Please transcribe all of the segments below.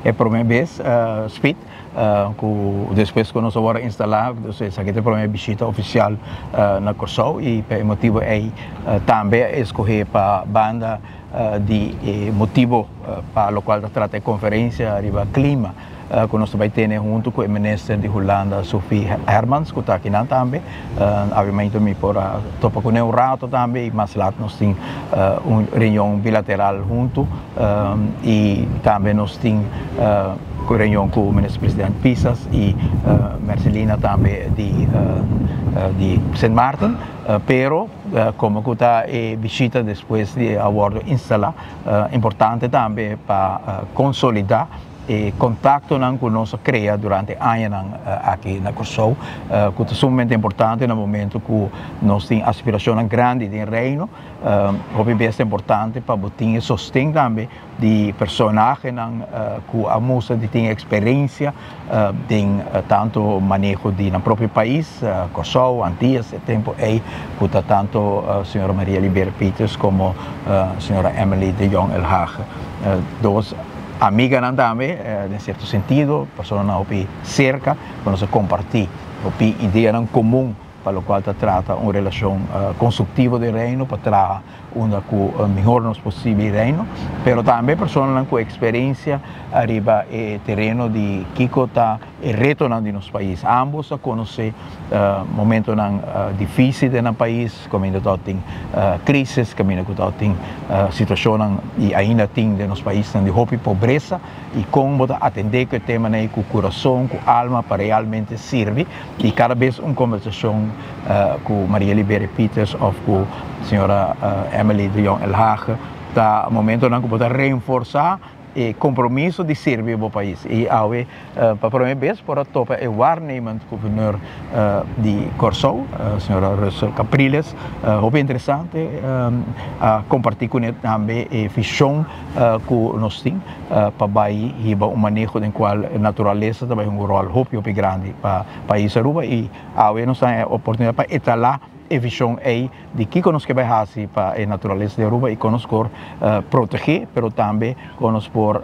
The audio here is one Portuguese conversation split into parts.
É a primeira vez, SPIT, depois que nós vamos instalar, essa é a primeira visita oficial na Corsou e o motivo é também escolher para a banda de motivo para o qual trata a conferência arriba clima. Que nós vamos ter junto com o ministro de Holanda, Sophie Hermans, que está aqui também. Obviamente, me por topa com um rato também, mas lá nós temos uma reunião bilateral junto e também nós temos reunião com o ministro-presidente Pisas e Marcelina também de St. Martin, pero como que está visita depois de abordo instalar, importante também para consolidar e contato que nós cria durante anos aqui na Corsou, que é sumamente importante no momento que nós temos aspiração grande de reino, obviamente é importante para ter sustento também de personagens que a moça tem experiência em tanto manejo de no próprio país, Corsou, Antillas, tempo aí que tanto a senhora Maria Libera Peters como a senhora Emily de Jong El Haag, duas amiga também, em certo sentido, pessoas cerca, para nós compartilhar, ideia comum para o qual trata uma relação construtiva de reino, para trazer uma que melhor nos possível reino, mas também pessoas com experiência arriba o terreno de Kiko está e reto no nosso país. Ambos a conhecer momentos difíceis no país, como ainda tem crises, como ainda tem situação e ainda tem no nosso país de roupa e pobreza e como atender que o tema com o coração, com a alma para realmente servir e cada vez uma conversação com Maria Libera Peters ou com a senhora Emily de Jong El Haag, está momento em que pode reforçar e compromisso de servir o país. E para a primeira vez, por topa é o waarnemend governor de Corsou, a senhora Russell Capriles, muito interessante compartilhar com ele também a visão que nós temos para o manejo do qual a natureza também um rol muito grande para o país Aruba e nós temos a oportunidade para etalar a visão é de que nós que vai fazer para a natureza de Aruba e que nós proteger, mas também que nós por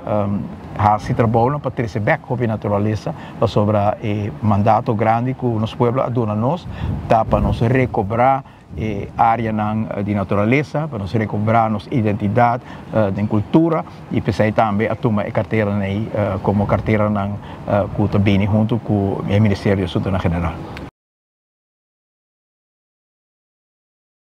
fazer trabalho para trazer back a natureza sobre o mandato grande que o nosso povo dá a nós, para nós recobrar área de natureza, para nós recobrar nossa identidade de cultura e pensar também a tomar a carteira como carteira que está bem junto com o Ministério da Saúde General.